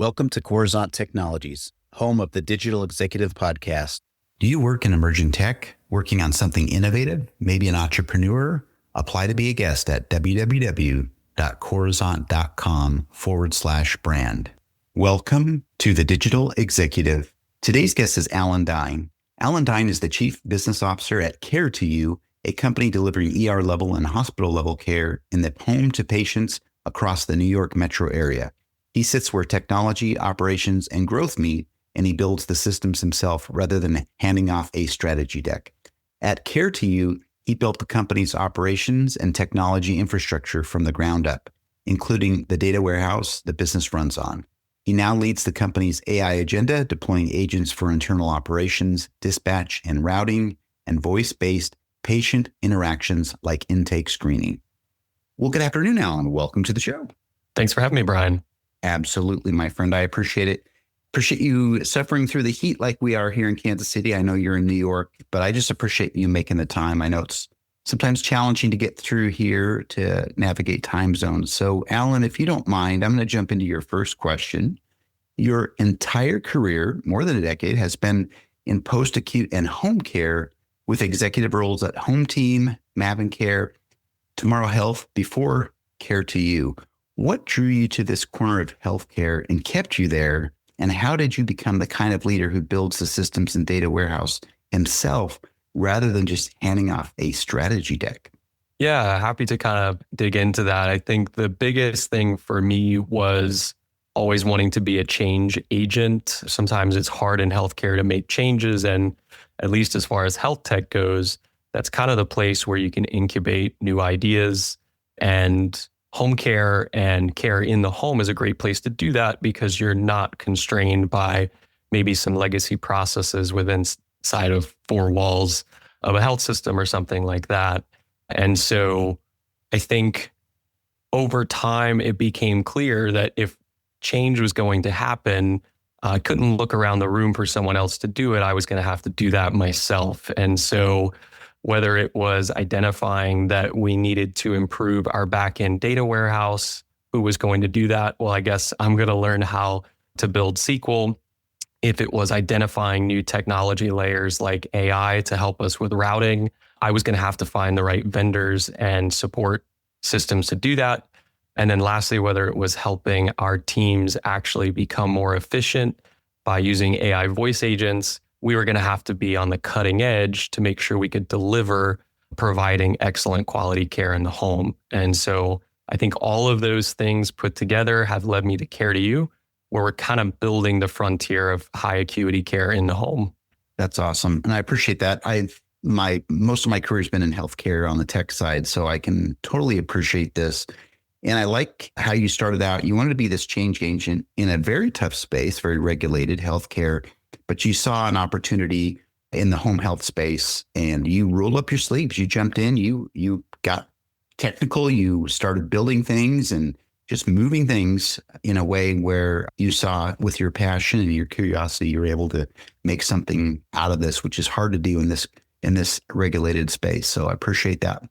Welcome to Coruzant Technologies, home of the Digital Executive Podcast. Do you work in emerging tech, working on something innovative, maybe an entrepreneur? Apply to be a guest at www.coruzant.com/brand. Welcome to the Digital Executive. Today's guest is Alan Dine. Alan Dine is the Chief Business Officer at Care2You, a company delivering ER level and hospital level care in the home to patients across the New York metro area. He sits where technology, operations, and growth meet, and he builds the systems himself rather than handing off a strategy deck. At Care2You, he built the company's operations and technology infrastructure from the ground up, including the data warehouse the business runs on. He now leads the company's AI agenda, deploying agents for internal operations, dispatch and routing, and voice-based patient interactions like intake screening. Well, good afternoon, Alan. Welcome to the show. Thanks for having me, Brian. Absolutely, my friend. I appreciate it. Appreciate you suffering through the heat like we are here in Kansas City. I know you're in New York, but I just appreciate you making the time. I know it's sometimes challenging to get through here to navigate time zones. So, Alan, if you don't mind, I'm going to jump into your first question. Your entire career, more than a decade, has been in post-acute and home care with executive roles at Home Team, Maven Care, Tomorrow Health, before Care2You. What drew you to this corner of healthcare and kept you there? And how did you become the kind of leader who builds the systems and data warehouse himself rather than just handing off a strategy deck? Yeah, happy to kind of dig into that. I think the biggest thing for me was always wanting to be a change agent. Sometimes it's hard in healthcare to make changes. And at least as far as health tech goes, that's kind of the place where you can incubate new ideas. And home care and care in the home is a great place to do that because you're not constrained by maybe some legacy processes within side of four walls of a health system or something like that. And so I think over time, it became clear that if change was going to happen, I couldn't look around the room for someone else to do it. I was going to have to do that myself. And so whether it was identifying that we needed to improve our back-end data warehouse, who was going to do that? Well, I guess I'm going to learn how to build SQL. If it was identifying new technology layers like AI to help us with routing, I was going to have to find the right vendors and support systems to do that. And then lastly, whether it was helping our teams actually become more efficient by using AI voice agents, we were going to have to be on the cutting edge to make sure we could deliver providing excellent quality care in the home. And so I think all of those things put together have led me to Care2You, where we're kind of building the frontier of high acuity care in the home. That's awesome. And I appreciate that. Most of my career has been in healthcare on the tech side, so I can totally appreciate this. And I like how you started out. You wanted to be this change agent in a very tough space, very regulated healthcare, but you saw an opportunity in the home health space and you rolled up your sleeves. You jumped in, you got technical, you started building things and just moving things in a way where you saw with your passion and your curiosity, you're able to make something out of this, which is hard to do in this regulated space. So I appreciate that.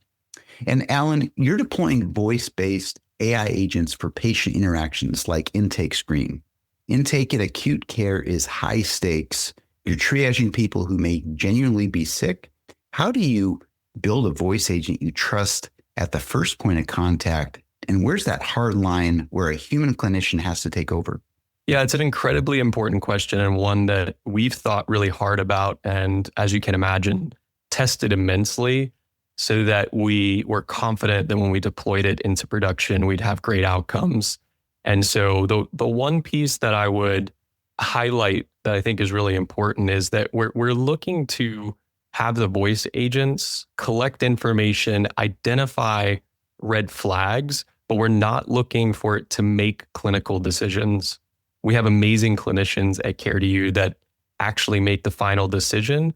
And Alan, you're deploying voice-based AI agents for patient interactions like intake screening. Intake in acute care is high stakes. You're triaging people who may genuinely be sick. How do you build a voice agent you trust at the first point of contact? And where's that hard line where a human clinician has to take over? Yeah, it's an incredibly important question and one that we've thought really hard about. And as you can imagine, tested immensely so that we were confident that when we deployed it into production, we'd have great outcomes. And so the one piece that I would highlight that I think is really important is that we're looking to have the voice agents collect information, identify red flags, but we're not looking for it to make clinical decisions. We have amazing clinicians at Care2You that actually make the final decision.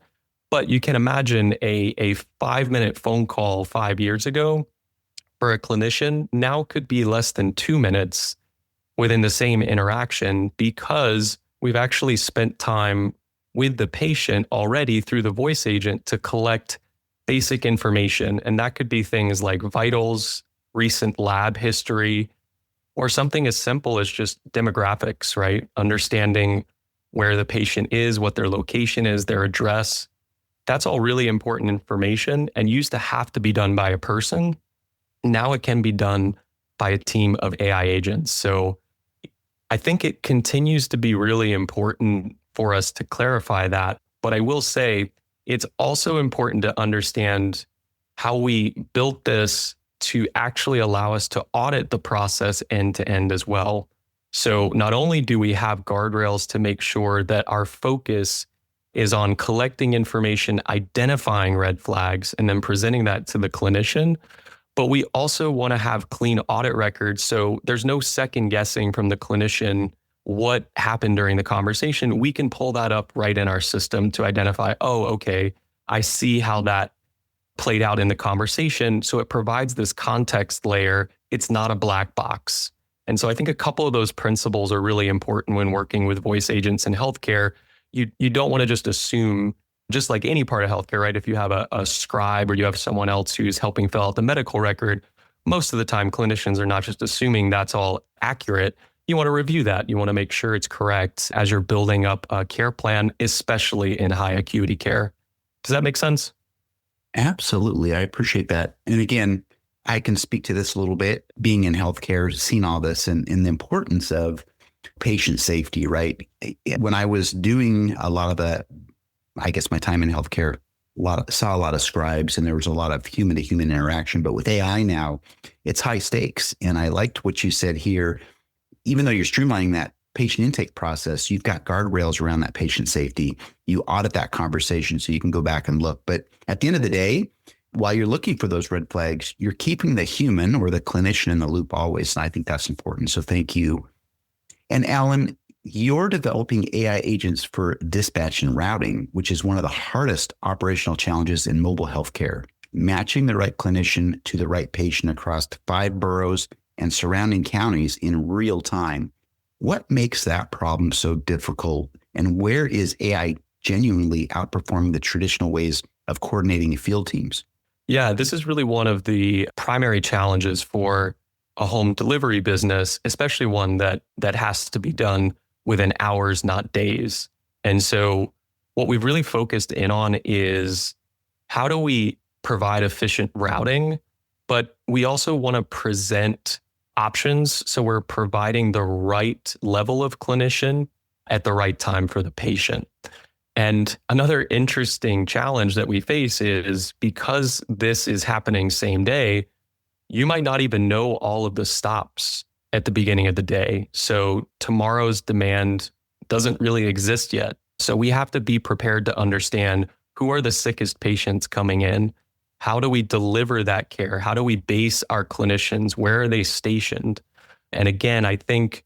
But you can imagine a 5-minute phone call 5 years ago for a clinician now could be less than 2 minutes within the same interaction because we've actually spent time with the patient already through the voice agent to collect basic information. And that could be things like vitals, recent lab history, or something as simple as just demographics, right? Understanding where the patient is, what their location is, their address. That's all really important information and used to have to be done by a person. Now it can be done by a team of AI agents. So I think it continues to be really important for us to clarify that. But I will say it's also important to understand how we built this to actually allow us to audit the process end to end as well. So not only do we have guardrails to make sure that our focus is on collecting information, identifying red flags, and then presenting that to the clinician, but we also want to have clean audit records. So there's no second guessing from the clinician what happened during the conversation. We can pull that up right in our system to identify, oh, okay, I see how that played out in the conversation. So it provides this context layer. It's not a black box. And so I think a couple of those principles are really important when working with voice agents in healthcare. You don't want to just assume, just like any part of healthcare, right? If you have a scribe or you have someone else who's helping fill out the medical record, most of the time clinicians are not just assuming that's all accurate. You want to review that. You want to make sure it's correct as you're building up a care plan, especially in high acuity care. Does that make sense? Absolutely. I appreciate that. And again, I can speak to this a little bit, being in healthcare, seeing all this and the importance of patient safety, right? When I was doing a lot of my time in healthcare, saw a lot of scribes and there was a lot of human to human interaction. But with AI now, it's high stakes. And I liked what you said here. Even though you're streamlining that patient intake process, you've got guardrails around that patient safety. You audit that conversation so you can go back and look. But at the end of the day, while you're looking for those red flags, you're keeping the human or the clinician in the loop always. And I think that's important. So thank you. And Alan, you're developing AI agents for dispatch and routing, which is one of the hardest operational challenges in mobile healthcare, matching the right clinician to the right patient across 5 boroughs and surrounding counties in real time. What makes that problem so difficult? And where is AI genuinely outperforming the traditional ways of coordinating field teams? Yeah, this is really one of the primary challenges for a home delivery business, especially one that has to be done within hours, not days. And so what we've really focused in on is how do we provide efficient routing, but we also want to present options. So we're providing the right level of clinician at the right time for the patient. And another interesting challenge that we face is because this is happening same day, you might not even know all of the stops at the beginning of the day. So tomorrow's demand doesn't really exist yet. So we have to be prepared to understand who are the sickest patients coming in. How do we deliver that care? How do we base our clinicians? Where are they stationed? And again, I think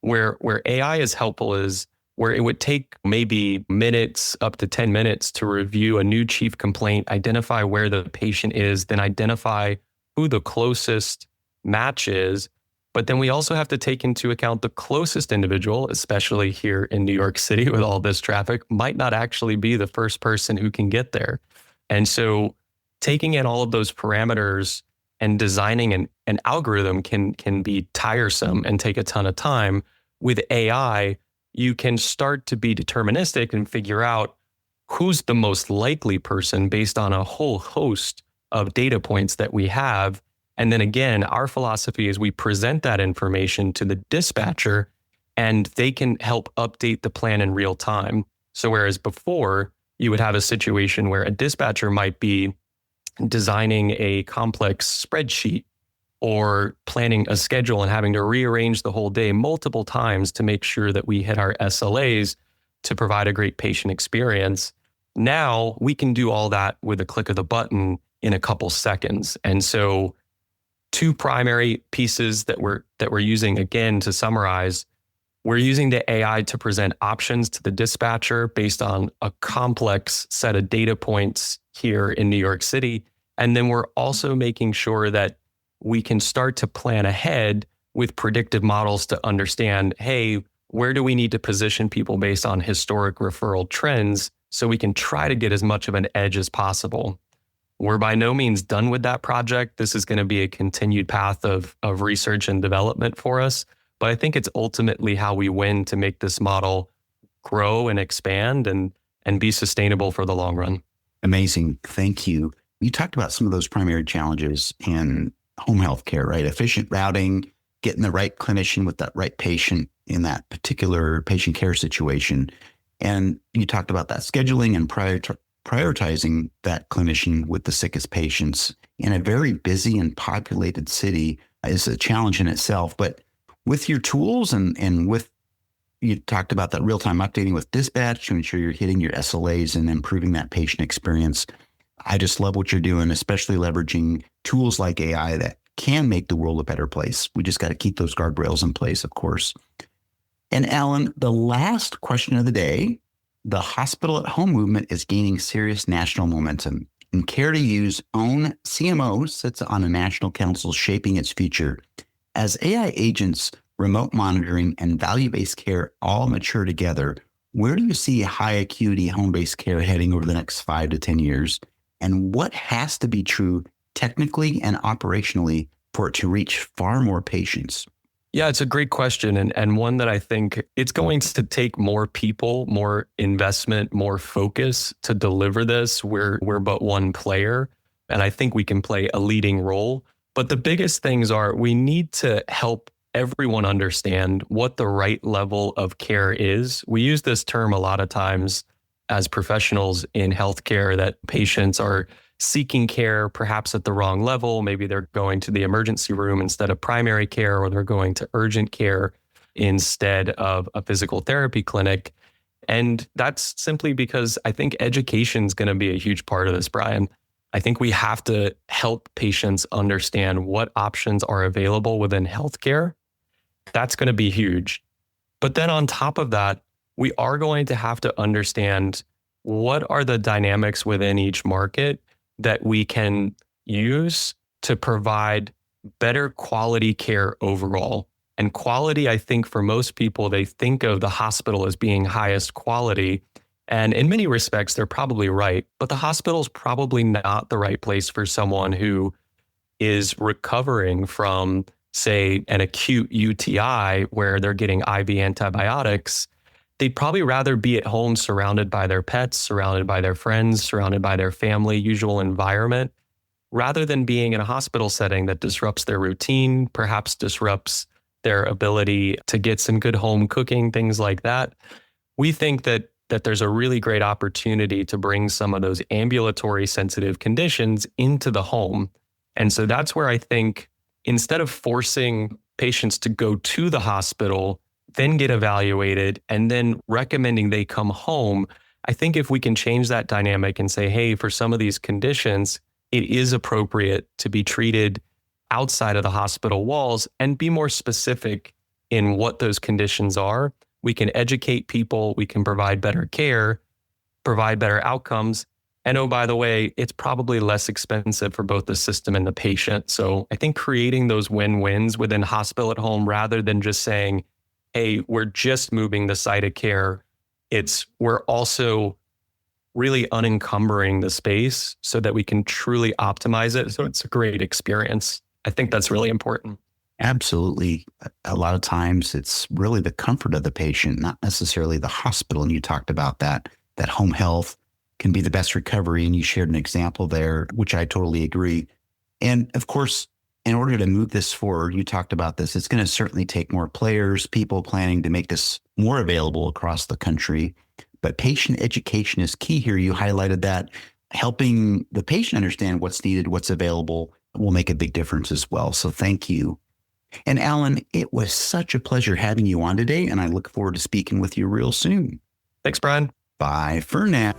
where AI is helpful is where it would take maybe minutes, up to 10 minutes to review a new chief complaint, identify where the patient is, then identify who the closest match is. But then we also have to take into account the closest individual, especially here in New York City with all this traffic, might not actually be the first person who can get there. And so taking in all of those parameters and designing an algorithm can be tiresome and take a ton of time. With AI, you can start to be deterministic and figure out who's the most likely person based on a whole host of data points that we have. And then again, our philosophy is we present that information to the dispatcher and they can help update the plan in real time. So whereas before you would have a situation where a dispatcher might be designing a complex spreadsheet or planning a schedule and having to rearrange the whole day multiple times to make sure that we hit our SLAs to provide a great patient experience. Now we can do all that with a click of the button in a couple seconds. And so 2 primary pieces that we're using, again, to summarize, we're using the AI to present options to the dispatcher based on a complex set of data points here in New York City. And then we're also making sure that we can start to plan ahead with predictive models to understand, hey, where do we need to position people based on historic referral trends so we can try to get as much of an edge as possible. We're by no means done with that project. This is going to be a continued path of research and development for us. But I think it's ultimately how we win to make this model grow and expand and be sustainable for the long run. Amazing. Thank you. You talked about some of those primary challenges in home health care, right? Efficient routing, getting the right clinician with that right patient in that particular patient care situation. And you talked about that scheduling and prioritizing that clinician with the sickest patients in a very busy and populated city is a challenge in itself. But with your tools and with, you talked about that real-time updating with dispatch to ensure you're hitting your SLAs and improving that patient experience. I just love what you're doing, especially leveraging tools like AI that can make the world a better place. We just got to keep those guardrails in place, of course. And Alan, the last question of the day, the hospital at home movement is gaining serious national momentum. And Care to Use own CMO sits on a national council shaping its future. As AI agents, remote monitoring, and value-based care all mature together, where do you see high acuity home-based care heading over the next 5 to 10 years? And what has to be true technically and operationally for it to reach far more patients? Yeah, it's a great question, and one that I think it's going to take more people, more investment, more focus to deliver this. We're but one player, and I think we can play a leading role. But the biggest things are we need to help everyone understand what the right level of care is. We use this term a lot of times as professionals in healthcare that patients are seeking care perhaps at the wrong level. Maybe they're going to the emergency room instead of primary care, or they're going to urgent care instead of a physical therapy clinic. And that's simply because I think education is going to be a huge part of this, Brian. I think we have to help patients understand what options are available within healthcare. That's going to be huge. But then on top of that, we are going to have to understand what are the dynamics within each market that we can use to provide better quality care overall. And quality, I think for most people, they think of the hospital as being highest quality. And in many respects, they're probably right. But the hospital is probably not the right place for someone who is recovering from, say, an acute UTI where they're getting IV antibiotics. They'd probably rather be at home surrounded by their pets, surrounded by their friends, surrounded by their family, usual environment, rather than being in a hospital setting that disrupts their routine, perhaps disrupts their ability to get some good home cooking, things like that. We think that there's a really great opportunity to bring some of those ambulatory sensitive conditions into the home. And so that's where I think instead of forcing patients to go to the hospital, then get evaluated, and then recommending they come home, I think if we can change that dynamic and say, hey, for some of these conditions, it is appropriate to be treated outside of the hospital walls and be more specific in what those conditions are. We can educate people, we can provide better care, provide better outcomes. And oh, by the way, it's probably less expensive for both the system and the patient. So I think creating those win-wins within hospital at home rather than just saying, hey, we're just moving the site of care. We're also really unencumbering the space so that we can truly optimize it. So it's a great experience. I think that's really important. Absolutely. A lot of times it's really the comfort of the patient, not necessarily the hospital. And you talked about that home health can be the best recovery. And you shared an example there, which I totally agree. And of course, in order to move this forward, you talked about this, it's going to certainly take more players, people planning to make this more available across the country. But patient education is key here. You highlighted that. Helping the patient understand what's needed, what's available will make a big difference as well. So thank you. And Alan, it was such a pleasure having you on today, and I look forward to speaking with you real soon. Thanks, Brian. Bye for now.